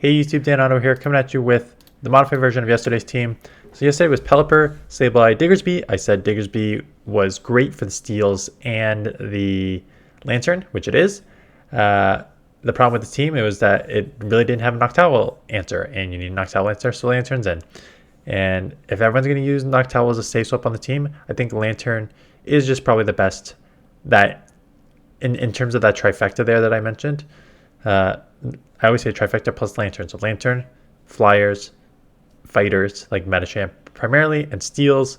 Hey YouTube, Dan Otto here, coming at you with the modified version of yesterday's team. So yesterday was Pelipper, Sableye, Diggersby. I said Diggersby was great for the steals and the Lanturn, which it is. The problem with the team, it was that it really didn't have a Noctowl answer, and you need a Noctowl answer, so Lanturn's in. And if everyone's going to use Noctowl as a safe swap on the team, I think Lanturn is just probably the best that in terms of that trifecta there that I mentioned. I always say trifecta plus Lanturn. So Lanturn, Flyers, Fighters, like Metachamp primarily, and Steals,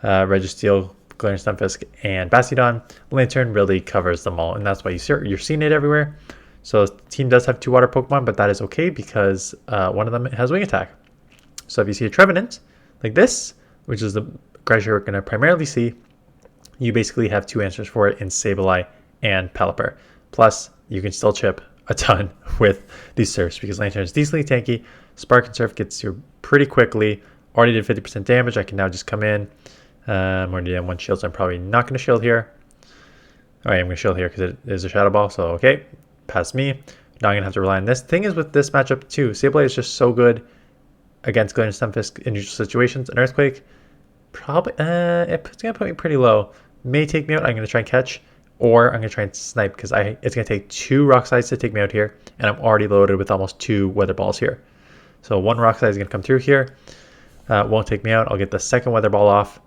Registeel, Glaring Stunfisk, and Bastiodon. Lanturn really covers them all, and that's why you're seeing it everywhere. So the team does have two water Pokemon, but that is okay because one of them has Wing Attack. So if you see a Trevenant like this, which is the Great you're going to primarily see, you basically have two answers for it in Sableye and Pelipper. Plus, you can still chip a ton with these surfs because Lanturn is decently tanky. Spark and Surf gets you pretty quickly. Already did 50% damage. I can now just come in. I'm already on one shield, so I'm probably not going to shield here. All right, I'm going to shield here because it is a Shadow Ball. So, okay, past me. Now I'm going to have to rely on this. Thing is with this matchup, too, Sableye is just so good against Glaring Stunfisk in neutral situations. An Earthquake, probably, it's going to put me pretty low. May take me out. I'm going to try and catch. Or I'm going to try and snipe because it's going to take two Rock Slides to take me out here. And I'm already loaded with almost two Weather Balls here. So one Rock Slide is going to come through here. Won't take me out. I'll get the second Weather Ball off.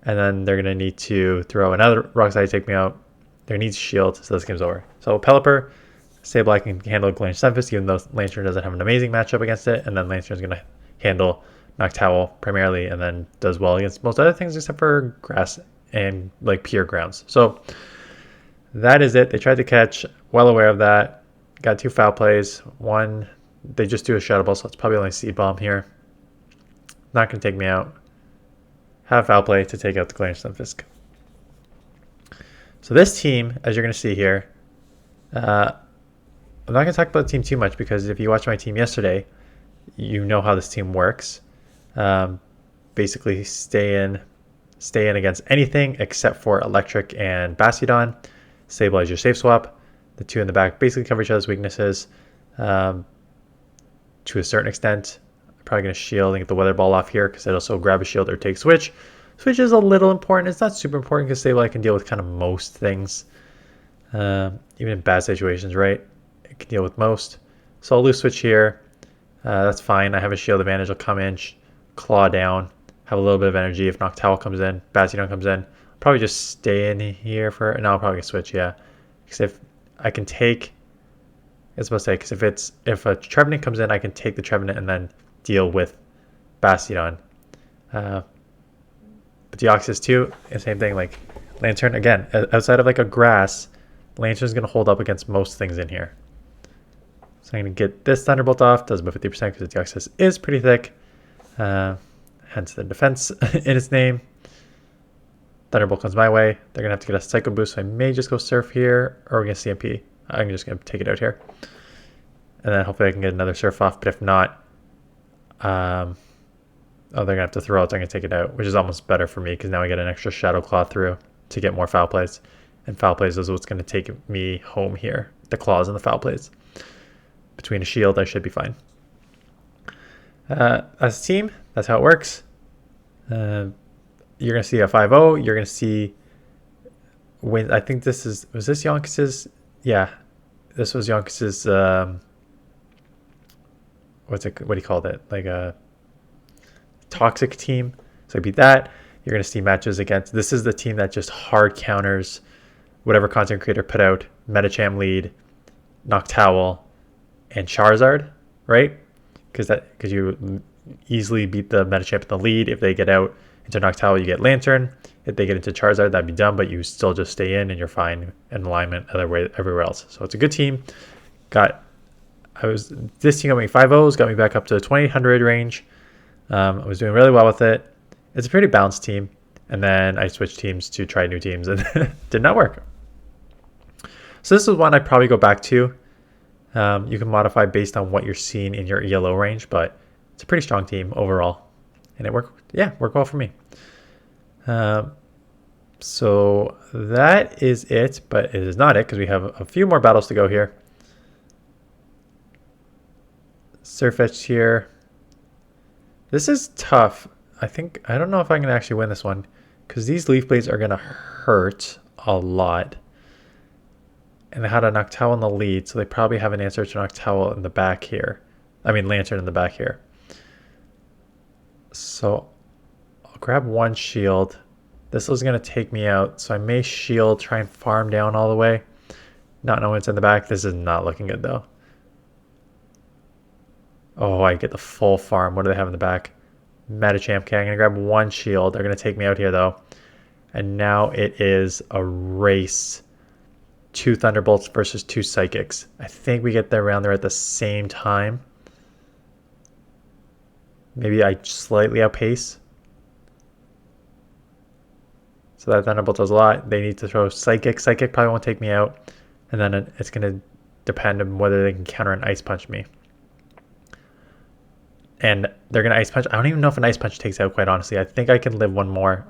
And then they're going to need to throw another Rock Slide to take me out. They're going to need shield. So this game's over. So Pelipper, Sableye can handle Glaring Stunfisk even though Lanturn doesn't have an amazing matchup against it. And then Lanturn's going to handle Noctowl primarily and then does well against most other things except for grass and like pure grounds. So that is it. They tried to catch, well aware of that. Got two foul plays. One, they just do a Shadow Ball, so it's probably only Seed Bomb here. Not going to take me out. Have foul play to take out the Glaring Stunfisk. So this team, as you're going to see here, I'm not going to talk about the team too much because if you watched my team yesterday, you know how this team works. Basically, stay in against anything except for Electric and Bastiodon. Sableye is your safe swap. The two in the back basically cover each other's weaknesses to a certain extent. I'm probably going to shield and get the Weather Ball off here because it'll also grab a shield or take Switch. Switch is a little important. It's not super important because Sableye can deal with kind of most things. Even in bad situations, right? It can deal with most. So I'll lose Switch here. That's fine. I have a shield advantage. I'll come in, claw down, have a little bit of energy. If Noctowl comes in, Bastiodon comes in, probably just stay in here for. No, I'll probably switch. Yeah, because if I can take, it's supposed to say because if a Trevenant comes in, I can take the Trevenant and then deal with Bastiodon. But Deoxys too, the same thing. Like Lanturn again, outside of like a grass, Lanturn's gonna hold up against most things in here. So I'm gonna get this Thunderbolt off. Does about 50% because the Deoxys is pretty thick. Hence the defense in its name. Thunderbolt comes my way. They're going to have to get a Psycho Boost, so I may just go Surf here, or we're going to CMP. I'm just going to take it out here. And then hopefully I can get another Surf off, but if not, they're going to have to throw it, so I'm going to take it out, which is almost better for me, because now I get an extra Shadow Claw through to get more foul plays. And foul plays is what's going to take me home here, the claws and the foul plays. Between a shield, I should be fine. As a team, that's how it works. You're going to see a 5-0. You're going to see when I think this was this Yonkis's? Yeah, this was Yonkis's. What do you call it? Like a toxic team. So I beat that. You're going to see matches against. This is the team that just hard counters whatever content creator put out. Metacham lead, Noctowl, and Charizard, right? Because you easily beat the Metachamp in the lead. If they get out into Noctowl, you get Lanturn. If they get into Charizard, that'd be dumb, but you still just stay in and you're fine in alignment everywhere else. So it's a good team. This team got me 5-0s, got me back up to the 2800 range. I was doing really well with it. It's a pretty balanced team. And then I switched teams to try new teams and did not work. So this is one I'd probably go back to. You can modify based on what you're seeing in your ELO range, but it's a pretty strong team overall. And it worked well for me. So that is it, but it is not it because we have a few more battles to go here. Surfetched here. This is tough. I don't know if I can actually win this one because these Leaf Blades are going to hurt a lot. And they had a Noctowl in the lead, so they probably have an answer to Noctowl in the back here. I mean, Lanturn in the back here. So I'll grab one shield. This is going to take me out, so I may shield, try and farm down all the way. Not knowing what's in the back. This is not looking good, though. Oh, I get the full farm. What do they have in the back? Metachamp. Okay, I'm going to grab one shield. They're going to take me out here, though. And now it is a race. 2 Thunderbolts versus 2 Psychics. I think we get there around there at the same time. Maybe I slightly outpace. So that Thunderbolt does a lot. They need to throw Psychic. Psychic probably won't take me out. And then it's going to depend on whether they can counter and Ice Punch me. And they're going to Ice Punch. I don't even know if an Ice Punch takes out, quite honestly. I think I can live one more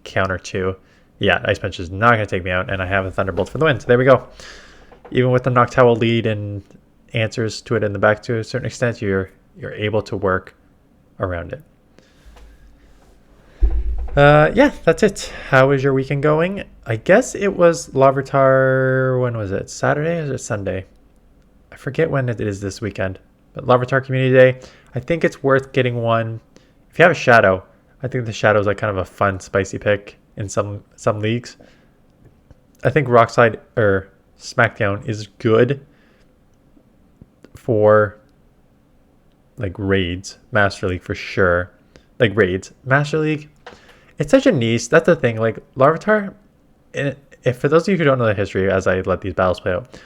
counter 2. Yeah, Ice Punch is not going to take me out, and I have a Thunderbolt for the win. So there we go. Even with the Noctowl lead and answers to it in the back to a certain extent, you're able to work around it. Yeah, that's it. How is your weekend going? I guess it was Larvitar. When was it? Saturday or is it Sunday? I forget when it is this weekend. But Larvitar Community Day. I think it's worth getting one. If you have a Shadow, I think the Shadow is like kind of a fun, spicy pick in some leagues. I think Rockslide or SmackDown is good for like raids. Master League for sure. Like raids. Master League, it's such a niche. That's the thing. Like Larvitar, if for those of you who don't know the history as I let these battles play out,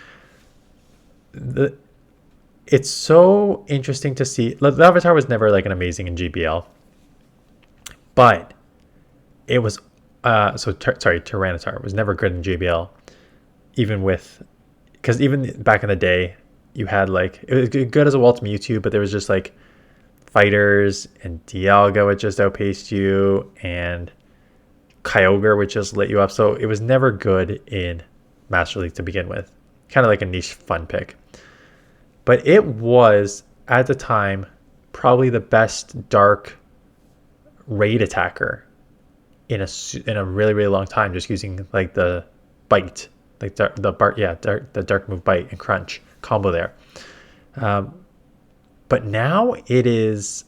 it's so interesting to see. Larvitar was never like an amazing in GBL, but it was Tyranitar was never good in JBL, even with, because even back in the day, you had like, it was good as a wall to Mewtwo, but there was just like Fighters and Dialga would just outpace you, and Kyogre would just lit you up. So it was never good in Master League to begin with. Kind of like a niche fun pick. But it was, at the time, probably the best dark raid attacker in a really, really long time, just using like the bite, like the dark move bite and crunch combo there. But now it is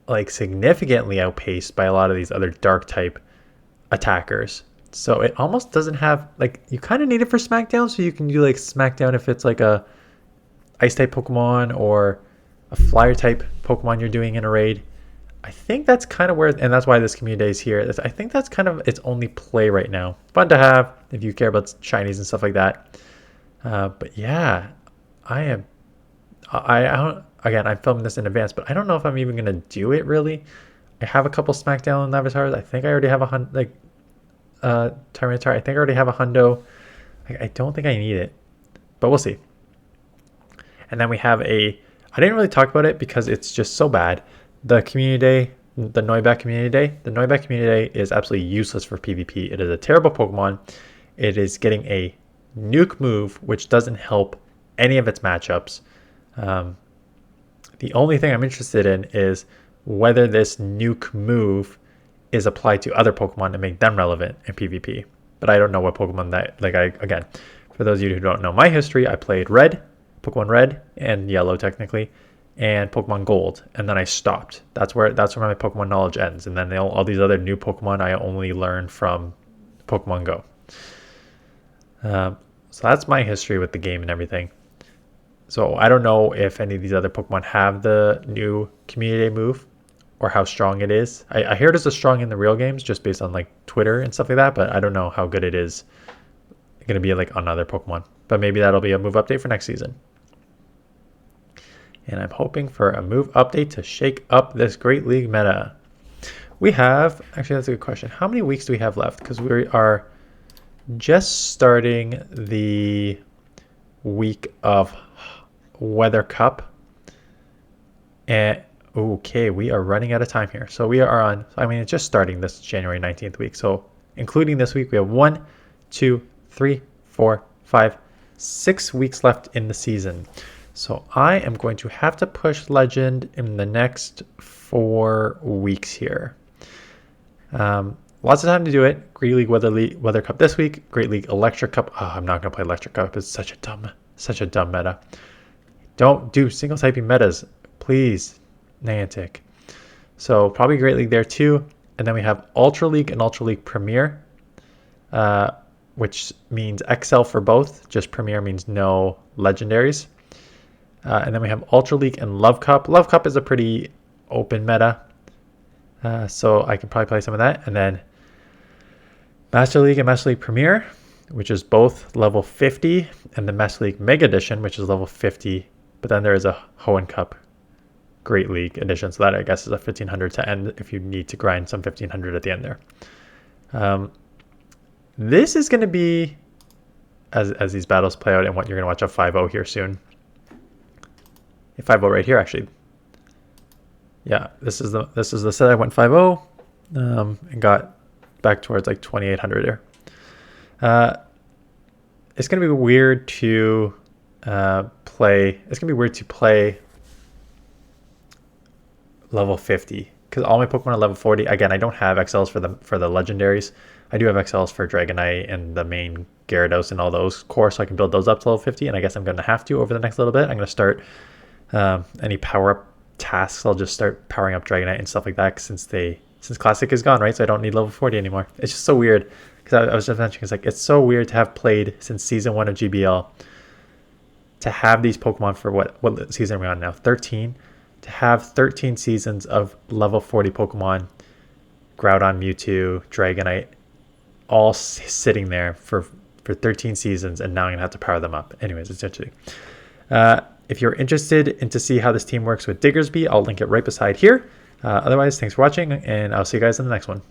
like significantly outpaced by a lot of these other dark type attackers. So it almost doesn't have, like, you kind of need it for SmackDown, so you can do like SmackDown if it's like a ice type Pokemon or a flyer type Pokemon you're doing in a raid. I think that's kind of where, and that's why this community day is here. I think that's kind of its only play right now. Fun to have if you care about shinies and stuff like that. But yeah, I don't, again, I'm filming this in advance, but I don't know if I'm even going to do it really. I have a couple SmackDown avatars. I think I already have a Tyranitar. I think I already have a Hundo. I don't think I need it, but we'll see. And then we have I didn't really talk about it because it's just so bad. The community day, the Noibat community day. The Noibat community day is absolutely useless for PvP. It is a terrible Pokemon. It is getting a nuke move, which doesn't help any of its matchups. The only thing I'm interested in is whether this nuke move is applied to other Pokemon to make them relevant in PvP. But I don't know what Pokemon that, again, for those of you who don't know my history, I played Pokemon Red and Yellow technically, and Pokemon Gold, and then I stopped. That's where my Pokemon knowledge ends. And then all these other new Pokemon I only learned from Pokemon Go. So that's my history with the game and everything. So I don't know if any of these other Pokemon have the new community move or how strong it is. I hear it is strong in the real games just based on like Twitter and stuff like that, but I don't know how good it is going to be like on other Pokemon. But maybe that'll be a move update for next season. And I'm hoping for a move update to shake up this Great League meta. We have, actually that's a good question. How many weeks do we have left? Because we are just starting the week of Weather Cup. And okay, we are running out of time here. So we are on, it's just starting this January 19th week. So including this week, we have 1, 2, 3, 4, 5, 6 weeks left in the season. So I am going to have to push Legend in the next 4 weeks here. Lots of time to do it. Great League Weather Cup this week. Great League Electric Cup. Oh, I'm not going to play Electric Cup. It's such a dumb meta. Don't do single typing metas, please, Niantic. So probably Great League there too. And then we have Ultra League and Ultra League Premier, which means XL for both. Just Premier means no legendaries. And then we have Ultra League and Love Cup. Love Cup is a pretty open meta. So I can probably play some of that. And then Master League and Master League Premier, which is both level 50. And the Master League Mega Edition, which is level 50. But then there is a Hoenn Cup Great League Edition. So that I guess is a 1500 to end if you need to grind some 1500 at the end there. This is going to be, as these battles play out and what you're going to watch a 5-0 here soon. A 5-0 right here, actually. Yeah, this is the set I went 5-0 and got back towards like 2800 there. It's gonna be weird to play. It's gonna be weird to play level 50 because all my Pokemon are level 40. Again, I don't have XLs for the legendaries. I do have XLs for Dragonite and the main Gyarados and all those core, so I can build those up to level 50. And I guess I'm gonna have to over the next little bit. I'm gonna start any power up tasks. I'll just start powering up Dragonite and stuff like that since Classic is gone, right? So I don't need level 40 anymore. It's just so weird because I was just mentioning it's so weird to have played since season 1 of GBL to have these Pokemon for what season are we on now? 13. To have 13 seasons of level 40 Pokemon, Groudon, Mewtwo, Dragonite, all sitting there for 13 seasons, and now I'm gonna have to power them up. Anyways, it's interesting. If you're interested in to see how this team works with Diggersby, I'll link it right beside here. Otherwise, thanks for watching, and I'll see you guys in the next one.